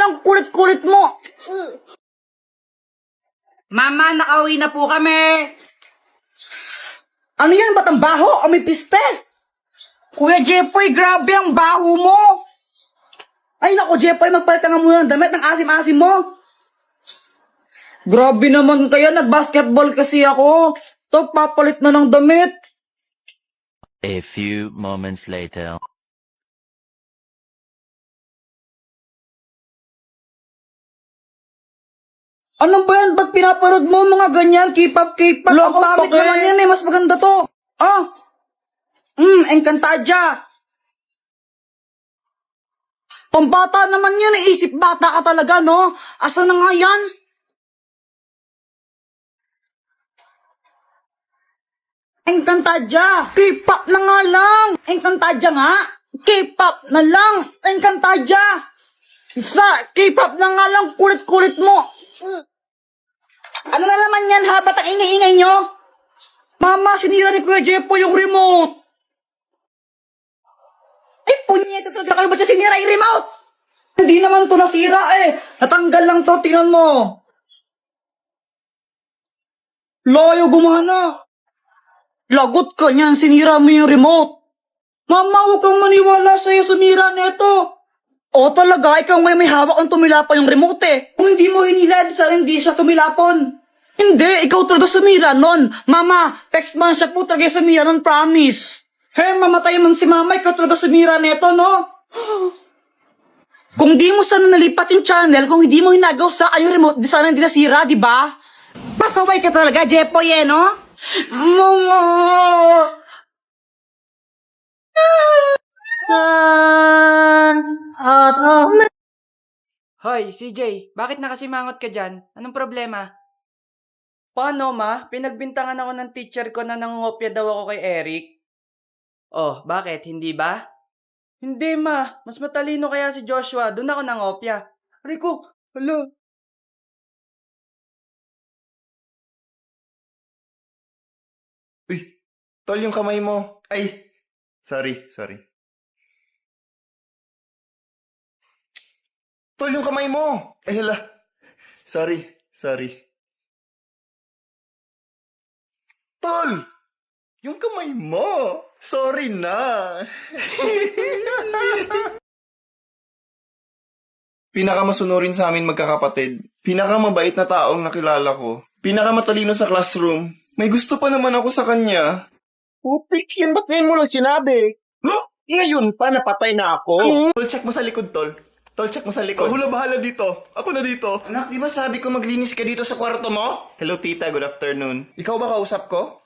lang kulit-kulit mo. Mama, nakauwi na po kami. Ano yan? Ba't ang baho? O may piste? Kuya Jepoy, grabe ang baho mo. Ay naku, Jepoy, magpalit ka nga muna ng damit ng asim-asim mo. Grabe naman kaya, nag-basketball kasi ako. To, papalit na ng damit. A few moments later. Ano ba yan? Ba't pinapanood mo mga ganyan? K-pop, K-pop. Ang pangit naman yan eh. Mas maganda to. Ah. Encantadia. Pambata naman yan eh. Isip bata ka talaga, no? Asa na nga yan? Encantadia. K-pop na nga lang. Encantadia nga. K-pop na lang. Encantadia. Isa, K-pop na nga lang. Kulit-kulit mo. Ano na naman yan ha? Ba't ang ingay-ingay nyo? Mama, sinira ni Kuya Jepo yung remote. Ay, punyeta talaga kayo. Ba't siya sinira yung remote? Hindi naman to nasira eh. Natanggal lang to. Tingnan mo. Layo gumana. Lagot ka niyan. Sinira mo yung remote. Mama, huwag kang maniwala sa'yo. Sumira neto. O talaga, ikaw ngayon may hawak ang tumilapon yung remote eh. Kung hindi mo hinilad, sana hindi siya tumilapon. Hindi, ikaw talaga sumira nun. Mama, text man siya po talaga sumira nun, promise. Hey, mamatay man si mama, ikaw talaga sumira neto, no? Kung di mo sana nalipat yung channel, kung hindi mo hinagaw sa yung remote, di sana hindi nasira, di ba? Pasaway ka talaga, Jepoy, eh, no? Mama! Hoy, CJ, bakit nakasimangot ka dyan? Anong problema? Paano, ma? Pinagbintangan ako ng teacher ko na nangungopya daw ako kay Eric. Oh, bakit? Hindi ba? Hindi, ma. Mas matalino kaya si Joshua. Doon ako nangopya. Rico, hala. Uy, tol yung kamay mo. Ay, sorry. Tol yung kamay mo. Ay, hala. Sorry. Tol! Yung kamay mo. Sorry na. Pinakamasunurin sa amin magkakapatid. Pinakamabait na taong nakilala ko. Pinakamatalino sa classroom. May gusto pa naman ako sa kanya. Putik yan, ba't ngayon mo lang sinabi? Huh? Ngayon pa, napatay na ako. Tol, check mo sa likod, tol. Tol, check mo sa likod. Hula bahala dito. Ako na dito. Anak, di ba sabi ko maglinis ka dito sa kwarto mo? Hello, tita. Good afternoon. Ikaw ba kausap ko?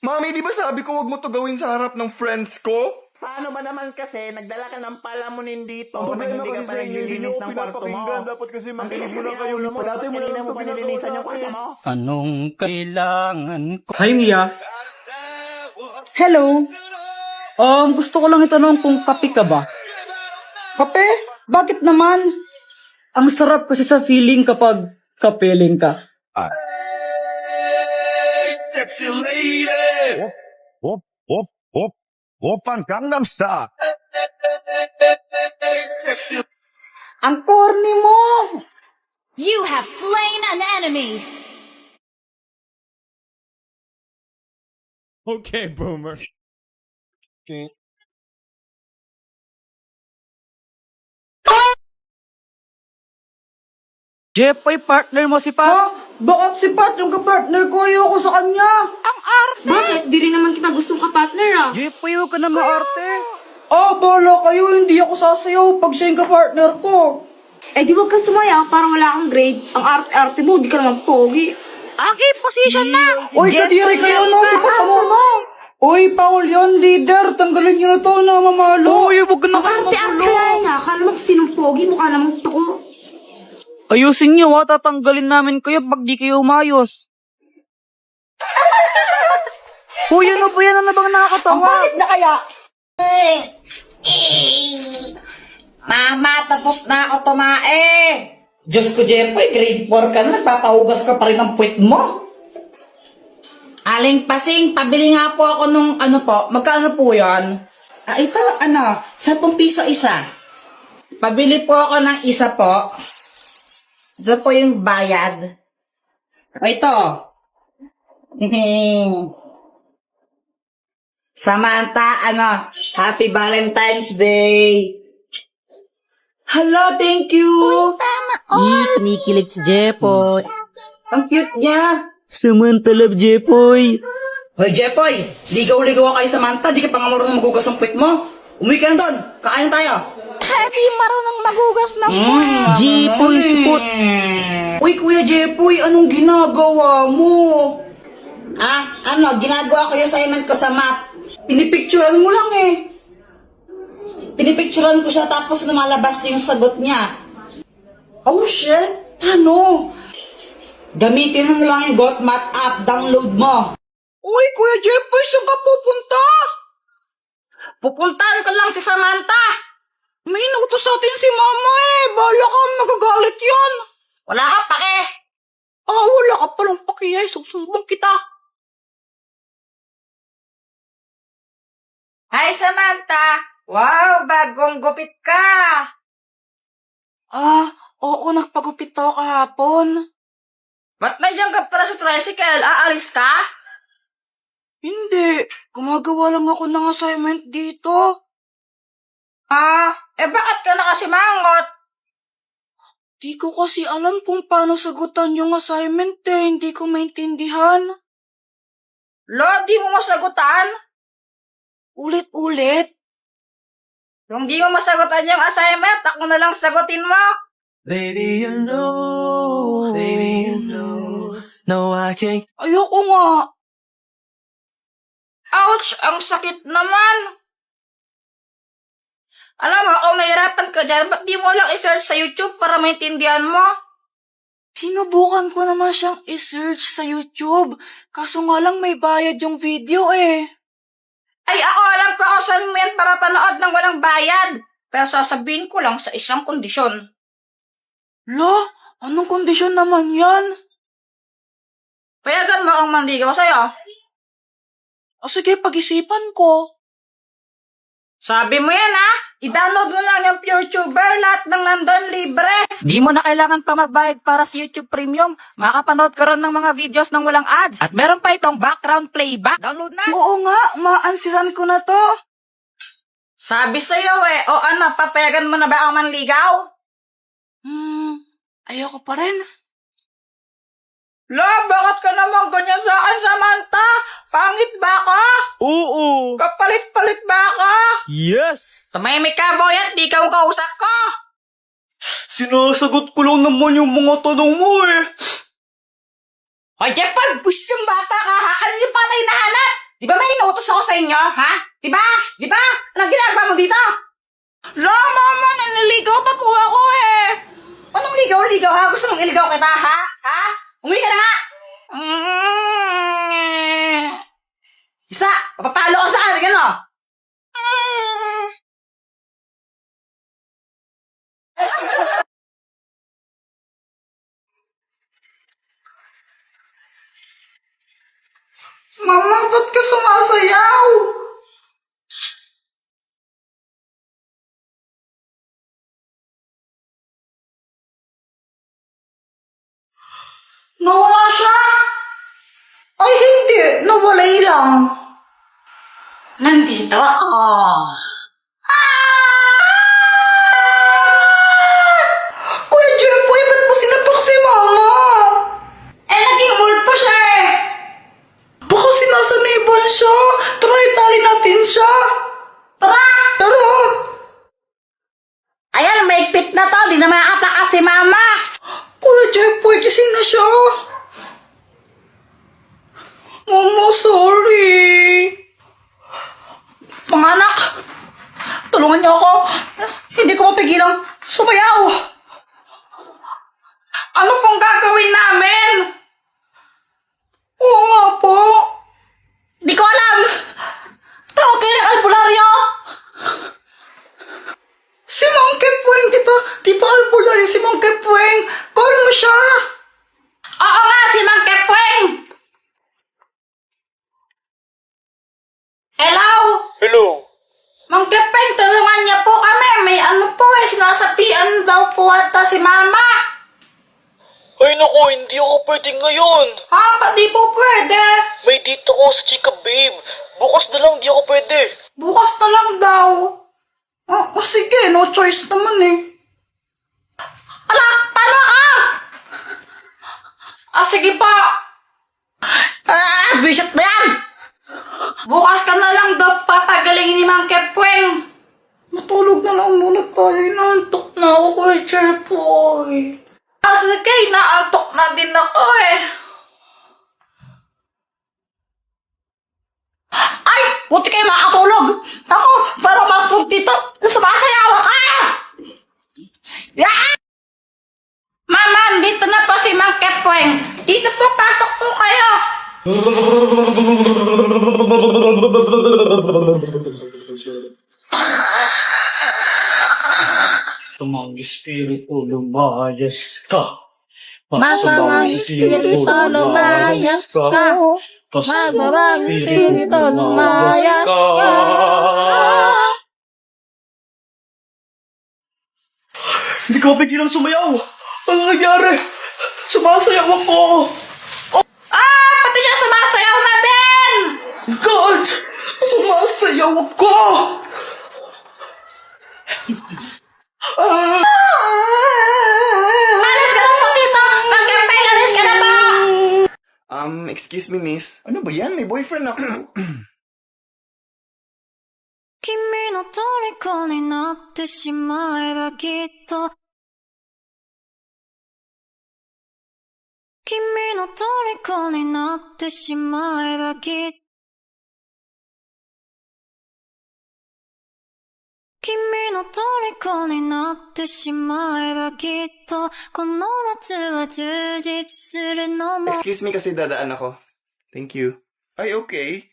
Mami, di ba sabi ko wag mo to gawin sa harap ng friends ko? Paano ba naman kasi, nagdala ka ng palamunin dito na hindi ka pa naglilinis ng kwarto mo? Dapat kasi Ang bilis kasi ng ulo mo, dapat kanina mo pa nilinisan yung kwarto mo? Anong kailangan ko? Hi, Mia. Hello. Gusto ko lang itanong kung kape ka ba? Kape? Bakit naman? Ang sarap kasi sa feeling kapag kapeling ka. Sexy lady! Open Gangnam Style. Sexy Ang corny mo! You have slain an enemy! Okay, boomer. Jepoy, partner mo si Pat? Ha? Bakit si Pat yung kapartner ko? Ayoko sa kanya. Ang arte! Bakit? Di rin naman kita gustong ka-partner ah. Jepoy, huwag ka na maarte. Bala kayo. Hindi ako sasayaw pag siya yung kapartner ko. Eh di wag kang sumaya, parang wala kang grade. Ang arte-arte mo, di ka naman pogi. Okay, position na! Uy, kadiri kayo, no? Kapat mo. Uy, Paul yun, leader. Tanggalin nyo na to, na mamalo. Uy, huwag ka na Ang arte-arte lang nga. Akala mo kung sinong pogi, mukha namang toko. Ayusin nyo, ha? Tatanggalin namin kayo pag di kayo umayos. Uy, ano ba yan? Ano bang nakakatawa? Ang bakit na kaya? Mama, tapos na ako tumae. Diyos ko, Jepoy, grade 4 ka na. Nagpapahugas ka pa rin ng puwet mo. Aling Pasing, pabili nga po ako nung ano po. Magkano po yan? Ito, 10 piso isa. Pabili po ako ng isa po. Ito po yung bayad. O ito. Samantha, Happy Valentine's Day. Hala, thank you. Kinikilig si Jepoy. Ang cute niya. Samantha love Jepoy. Hoy, Jepoy, ligaw-ligaw kayo Samantha, di ka pa nga marunong magugas ng puwit mo. Umuwi ka na doon, kakain tayo. Di marunong magugas ng Jepoy, support. Uy, Kuya Jepoy, anong ginagawa mo? Ginagawa ko yung assignment ko sa math. Pinipicturean mo lang eh. Pinipicturean ko siya tapos lumalabas yung sagot niya. Oh shit, paano? Gamitin mo lang yung GotMath app, download mo. Uy, Kuya Jepoy, saan ka pupunta? Pupuntahan ko lang si Samantha. May inutos sa atin si Mama eh. Bahala ka, magagalit yan. Wala kang pake. Wala ka palang pake eh. Susumbong kita. Hi, Samantha! Wow, bagong gupit ka! Oo, nagpagupit ako kahapon. Ba't nandiyan ka para sa tricycle? Aalis ka? Hindi, gumagawa lang ako ng assignment dito. Bakit ka nakasimangot? Di ko kasi alam kung paano sagutan yung assignment eh. Hindi ko maintindihan. Lo, di mo masagutan? Ulit-ulit. Kung di mo masagutan yung assignment, ako na lang sagutin mo. Baby, you know. Baby, you know. No, I can't. Ayoko nga. Ouch! Ang sakit naman! Alam mo, kung nahirapan ka dyan, ba't di mo lang i-search sa YouTube para maintindihan mo? Sinubukan ko naman siyang i-search sa YouTube. Kaso nga lang may bayad yung video eh. Ay, ako alam ko kung saan mo yan para panood ng walang bayad. Pero sasabihin ko lang sa isang kondisyon. Lo, anong kondisyon naman yan? Payagan mo akong manligaw sa'yo. Sige, pag-isipan ko. Sabi mo yan, ha? I-download mo lang yung PureTuber, lahat ng nandun libre. Di mo na kailangan pa magbayad para sa YouTube Premium. Makapanood ka ron ng mga videos ng walang ads. At meron pa itong background playback. Download na. Oo nga, maansiran ko na to. Sabi sa'yo o papayagan mo na ba ako manligaw? Ayoko pa rin. Lo, bakit ka naman ganyan sa akin, Samantha? Pangit ba ka? Oo. Kapalit-palit ba ka? Yes. Tumahimik ka, boyat, di ka ang kausap ko. Sinasagot ko lang naman yung mga tanong mo eh. Hoy, Jepan, bush yung bata ka, ha? Kanina pa tayo nahanap. Di ba may inuutos ako sa inyo, ha? Di ba? Di ba? Anong ginagawa mo dito? Lo, mama, nanliligaw pa po ako eh. Anong ligaw-ligaw, ha? Gusto mong iligaw kita, ha? Ha? Umuwi ka na nga! Isa! Papapalo ko sa akin, ano? Mama, ba't ka sumasayaw? Nawala siya? Ay, hindi. Nawalay lang. Nandito ako. Kuya Jempoy, ba't mo sinapak si Mama? Naging multo siya eh! Baka sinasaniban siya. Tara, itali natin siya. Tara! Tara. Ayan, maigpit na to. Di na makataka si Mama. Kuya Jempoy, gising na siya. Mama, sorry. Mga anak, tulungan niyo ako. Hindi ko mapigilang sumayaw. Ano pong gagawin namin? Oo nga po. Di ko alam. Tawag kayo ng albularyo. Si Monkey Puwing, di ba albularyo si Monkey Puwing? Call mo siya. Oo nga, si Mang Kepweng. Hello? Hello. Mang Kepweng, tulungan niyo po kami. May ano po sinasabi po ata si Mama. Ay naku, hindi ako pwede ngayon. Ba't di po pwede? May dito ko sa chika babe. Bukas na lang di ako pwede. Bukas na lang daw. Sige, no choice naman eh. Ala, paano ka? Sige pa. Bisit na yan. Bukas ka na lang daw papagalingin ni Mang Kepweng. Matulog na lang muna tayo. Inaantok na ako kay Chepoy. Sige, inaantok na din ako eh. Ay! Buti kayo makatulog! Ako, para matulog dito, sumasayaw ka! Yeah! Mama, dito na po si Mang Kepweng. Dito po, pasok po kayo. Masamang espiritu lumayas ka. Masamang espiritu lumayas ka. Masamang espiritu lumayas ka. Hindi ka pigilang sumayaw. Ano nangyari? Sumasayaw ako. Pati siya sumasayaw na din! God! Sumasayaw ako! Alis ka na po dito! Mang Kepweng, alis ka na po! Excuse me, miss. Ano ba yan? May boyfriend ako. 君の虜になってしまえばきっと君の虜になってしまえばきっと君の虜になってしまえばきっとこの夏は充実するのも Excuse me kasi dadaan ako. Thank you. Ay, okay.